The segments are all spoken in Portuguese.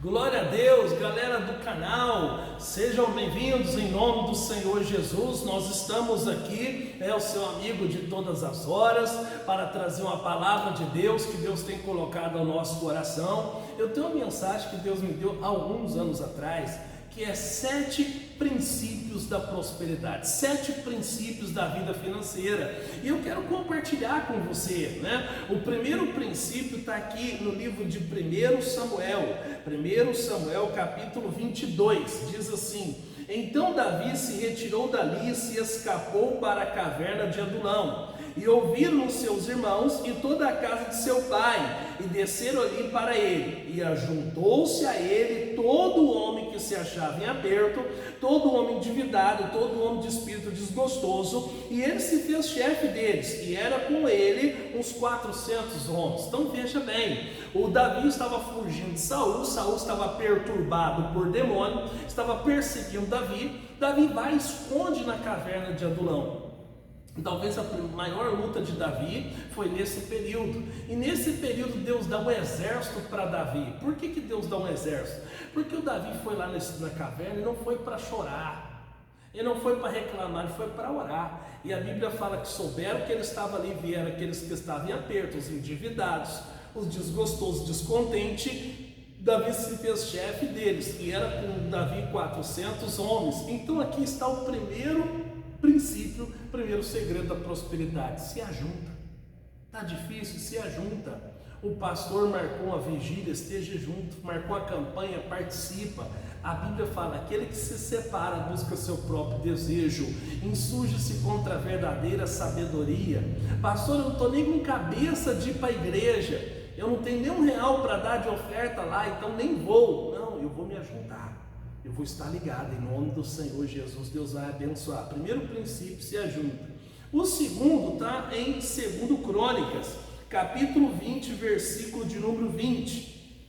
Glória a Deus, galera do canal, sejam bem-vindos em nome do Senhor Jesus. Nós estamos aqui, o seu amigo de todas as horas, para trazer uma palavra de Deus que Deus tem colocado ao nosso coração. Eu tenho uma mensagem que Deus me deu há alguns anos atrás, que é 7 princípios da prosperidade, 7 princípios da vida financeira, e eu quero compartilhar com você, O primeiro princípio está aqui no livro de 1 Samuel capítulo 22, diz assim: então Davi se retirou dali e se escapou para a caverna de Adulão, e ouviram seus irmãos e toda a casa de seu pai, e desceram ali para ele, e ajuntou-se a ele todo homem que se achava em aperto, todo homem endividado, todo homem de espírito desgostoso, e ele se fez chefe deles, e era com ele uns 400 homens. Então veja bem, o Davi estava fugindo de Saul estava perturbado por demônio, estava perseguindo Davi vai e esconde na caverna de Adulão. Talvez a maior luta de Davi foi nesse período, e nesse período Deus dá um exército para Davi. Por que Deus dá um exército? Porque o Davi foi lá na caverna e não foi para chorar, ele não foi para reclamar, ele foi para orar. E a Bíblia fala que souberam que ele estava ali, vieram aqueles que estavam em aperto, os endividados, os desgostosos, descontentes. Davi se fez chefe deles, e era com Davi 400 homens. Então aqui está o primeiro princípio, primeiro segredo da prosperidade: se ajunta. Está difícil? Se ajunta. O pastor marcou uma vigília, esteja junto, marcou a campanha, participa. A Bíblia fala: aquele que se separa busca seu próprio desejo, insurge-se contra a verdadeira sabedoria. Pastor, eu não estou nem com cabeça de ir para a igreja, eu não tenho nem R$1 para dar de oferta lá, então nem vou. Não, eu vou me ajuntar. Eu vou estar ligado em nome do Senhor Jesus. Deus vai abençoar. Primeiro princípio: se ajunta. O segundo está em 2 Crônicas, capítulo 20, versículo de número 20.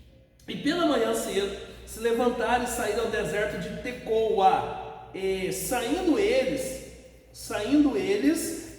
E pela manhã cedo se levantaram e saíram ao deserto de Tecoa. E saindo eles,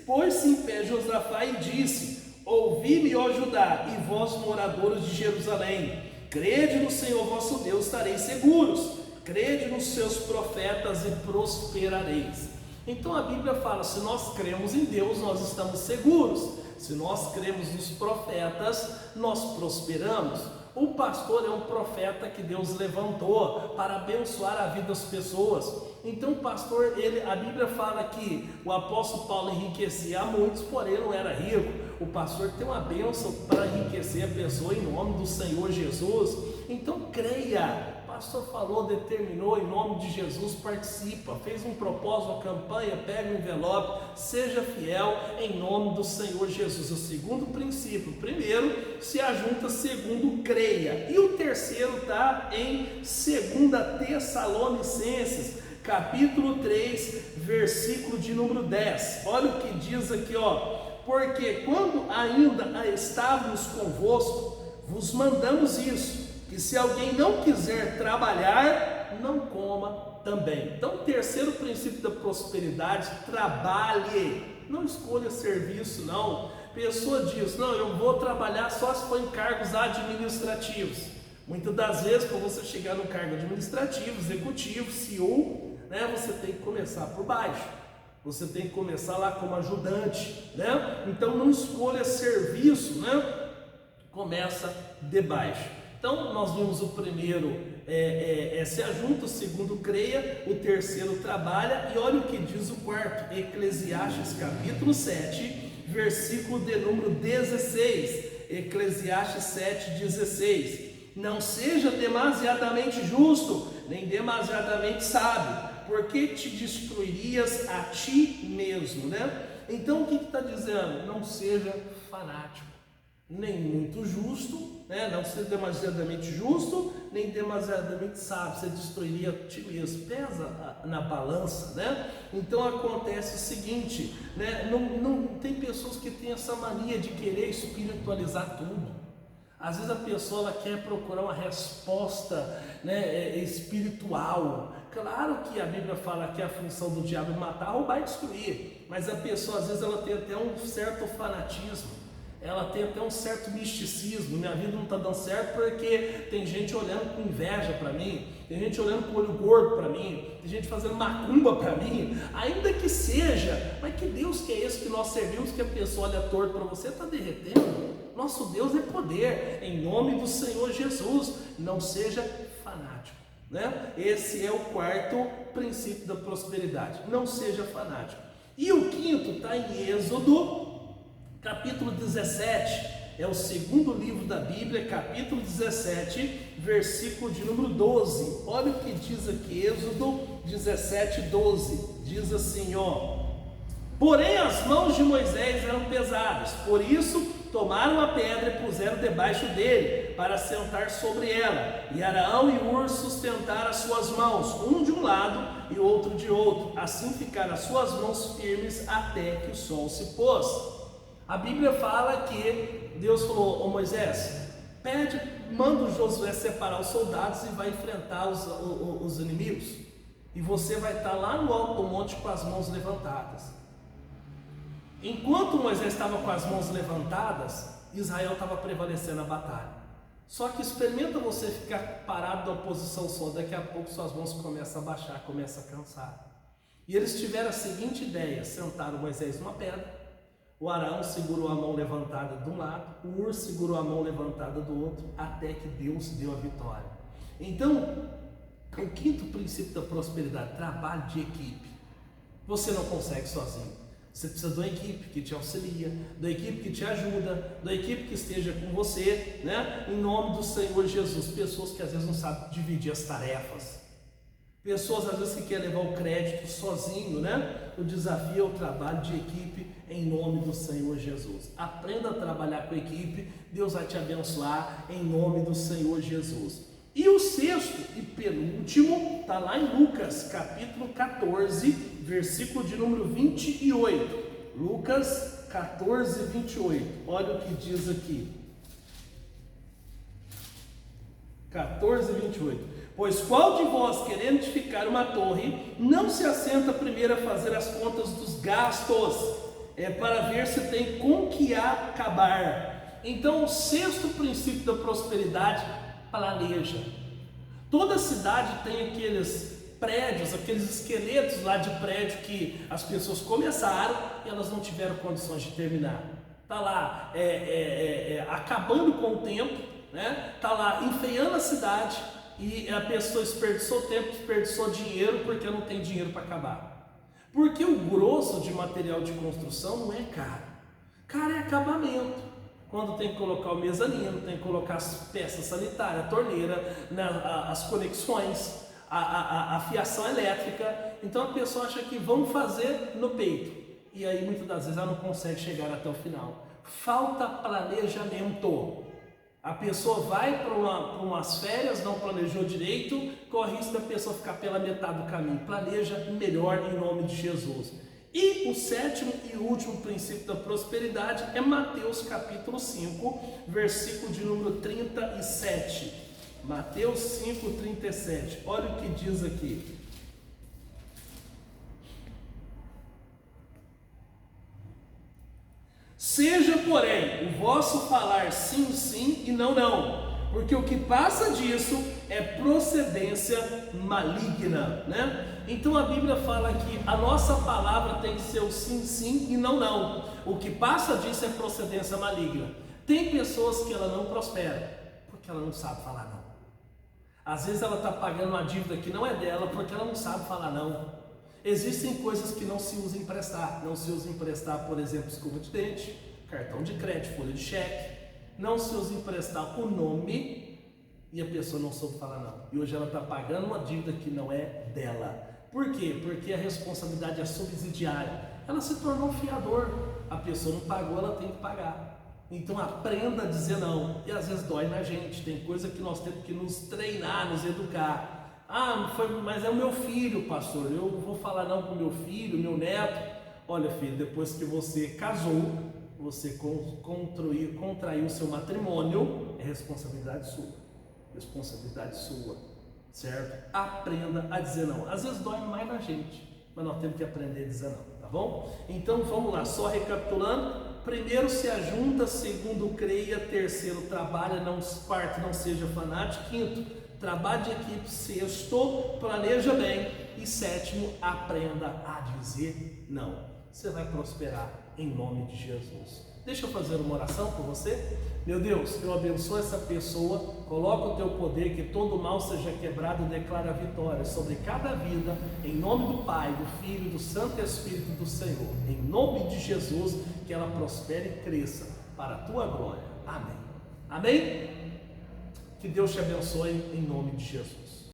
pôs-se em pé Josafá e disse: ouvi-me, ó Judá, e vós, moradores de Jerusalém, crede no Senhor vosso Deus, estareis seguros. Crede nos seus profetas e prosperareis. Então a Bíblia fala: se nós cremos em Deus, nós estamos seguros. Se nós cremos nos profetas, nós prosperamos. O pastor é um profeta que Deus levantou para abençoar a vida das pessoas. Então o pastor, a Bíblia fala que o apóstolo Paulo enriquecia a muitos, porém não era rico. O pastor tem uma bênção para enriquecer a pessoa em nome do Senhor Jesus. Então creia. O pastor falou, determinou, em nome de Jesus, participa, fez um propósito, uma campanha, pega um envelope, seja fiel em nome do Senhor Jesus. O segundo princípio: primeiro, se ajunta; segundo, creia. E o terceiro está em 2 Tessalonicenses, capítulo 3, versículo de número 10. Olha o que diz aqui, porque quando ainda estávamos convosco, vos mandamos isso, que se alguém não quiser trabalhar, não coma também. Então, o terceiro princípio da prosperidade: trabalhe, não escolha serviço, não. Pessoa diz: não, eu vou trabalhar só se for em cargos administrativos. Muitas das vezes, para você chegar no cargo administrativo, executivo, CEO, você tem que começar por baixo. Você tem que começar lá como ajudante, Então não escolha serviço, Começa de baixo. Então nós vimos o primeiro se ajunta, o segundo creia, o terceiro trabalha, e olha o que diz o quarto, Eclesiastes capítulo 7, versículo de número 16. Eclesiastes 7,16. Não seja demasiadamente justo, nem demasiadamente sábio, porque te destruirias a ti mesmo, Então o que está dizendo? Não seja fanático, nem muito justo, não seja demasiadamente justo, nem demasiadamente sábio, você destruiria a ti mesmo. Pesa na balança, Então acontece o seguinte, não tem pessoas que têm essa mania de querer espiritualizar tudo. Às vezes a pessoa ela quer procurar uma resposta espiritual. Claro que a Bíblia fala que a função do diabo é matar, roubar e destruir, mas a pessoa às vezes ela tem até um certo fanatismo. ela tem até um certo misticismo. Minha vida não está dando certo porque tem gente olhando com inveja para mim, tem gente olhando com olho gordo para mim, tem gente fazendo macumba para mim, ainda que seja. Mas que Deus que é esse que nós servimos, que a pessoa olha torto para você, está derretendo? Nosso Deus é poder, em nome do Senhor Jesus. Não seja fanático, né? Esse é o quarto princípio da prosperidade, não seja fanático. E o quinto está em Êxodo, capítulo 17, é o segundo livro da Bíblia, capítulo 17, versículo de número 12. Olha o que diz aqui, Êxodo 17, 12. Diz assim, ó: porém as mãos de Moisés eram pesadas, por isso tomaram a pedra e puseram debaixo dele, para sentar sobre ela. E Arão e Hur sustentaram as suas mãos, um de um lado e outro de outro. Assim ficaram as suas mãos firmes até que o sol se pôs. A Bíblia fala que Deus falou: ô Moisés, manda o Josué separar os soldados e vai enfrentar os inimigos. E você vai estar lá no alto do monte com as mãos levantadas. Enquanto Moisés estava com as mãos levantadas, Israel estava prevalecendo a batalha. Só que experimenta você ficar parado numa posição só, daqui a pouco suas mãos começam a baixar, começam a cansar. E eles tiveram a seguinte ideia: sentaram Moisés numa pedra, o Arão segurou a mão levantada de um lado, o Hur segurou a mão levantada do outro, até que Deus deu a vitória. Então, o quinto princípio da prosperidade: trabalho de equipe. Você não consegue sozinho. Você precisa de uma equipe que te auxilia, da equipe que te ajuda, da equipe que esteja com você, né? Em nome do Senhor Jesus. Pessoas que às vezes não sabem dividir as tarefas, pessoas às vezes que querem levar o crédito sozinho, né? O desafio é o trabalho de equipe, em nome do Senhor Jesus. Aprenda a trabalhar com a equipe, Deus vai te abençoar, em nome do Senhor Jesus. E o sexto e penúltimo está lá em Lucas, capítulo 14, versículo de número 28. Lucas 14, 28. Olha o que diz aqui. 14, 28. Pois qual de vós, querendo edificar uma torre, não se assenta primeiro a fazer as contas dos gastos, para ver se tem com que acabar? Então, o sexto princípio da prosperidade: planeja. Toda cidade tem aqueles prédios, aqueles esqueletos lá de prédio que as pessoas começaram e elas não tiveram condições de terminar. Está lá acabando com o tempo, né? Está lá enfeiando a cidade e a pessoa desperdiçou tempo, desperdiçou dinheiro porque não tem dinheiro para acabar. Porque o grosso de material de construção não é caro. Caro é acabamento. Quando tem que colocar o mezanino, tem que colocar as peças sanitárias, a torneira, né, as conexões, a fiação elétrica. Então a pessoa acha que vão fazer no peito. E aí muitas das vezes ela não consegue chegar até o final. Falta planejamento. A pessoa vai para umas férias, não planejou direito, corre o risco da pessoa ficar pela metade do caminho. Planeja melhor em nome de Jesus. E o sétimo e último princípio da prosperidade é Mateus capítulo 5, versículo de número 37. Mateus 5, 37. Olha o que diz aqui. Seja, porém, o vosso falar sim, sim e não, não, porque o que passa disso é procedência maligna, né? Então a Bíblia fala que a nossa palavra tem que ser o sim, sim e não, não. O que passa disso é procedência maligna. Tem pessoas que ela não prospera porque ela não sabe falar não. Às vezes ela está pagando uma dívida que não é dela porque ela não sabe falar não. Existem coisas que não se usa emprestar. Não se usa emprestar, por exemplo, escova de dente, cartão de crédito, folha de cheque. Não se usa emprestar o nome e a pessoa não soube falar não. E hoje ela está pagando uma dívida que não é dela. Por quê? Porque a responsabilidade é subsidiária. Ela se tornou um fiador. A pessoa não pagou, ela tem que pagar. Então aprenda a dizer não. E às vezes dói na gente. Tem coisa que nós temos que nos treinar, nos educar. Mas é o meu filho, pastor. Eu vou falar não com meu filho, meu neto. Olha, filho, depois que você casou, você contraiu o seu matrimônio, é responsabilidade sua. Responsabilidade sua. Certo? Aprenda a dizer não. Às vezes dói mais na gente, mas nós temos que aprender a dizer não, tá bom? Então vamos lá, só recapitulando: Primeiro, se ajunta. Segundo, creia. Terceiro, trabalha. Quarto, não seja fanático. Quinto, trabalhe de equipe. Sexto, planeja bem. E sétimo, aprenda a dizer não. Você vai prosperar em nome de Jesus. Deixa eu fazer uma oração por você. Meu Deus, eu abençoo essa pessoa, coloca o teu poder, que todo mal seja quebrado, e declara a vitória sobre cada vida, em nome do Pai, do Filho e do Santo Espírito do Senhor. Em nome de Jesus, que ela prospere e cresça para a tua glória. Amém. Amém? Que Deus te abençoe em nome de Jesus.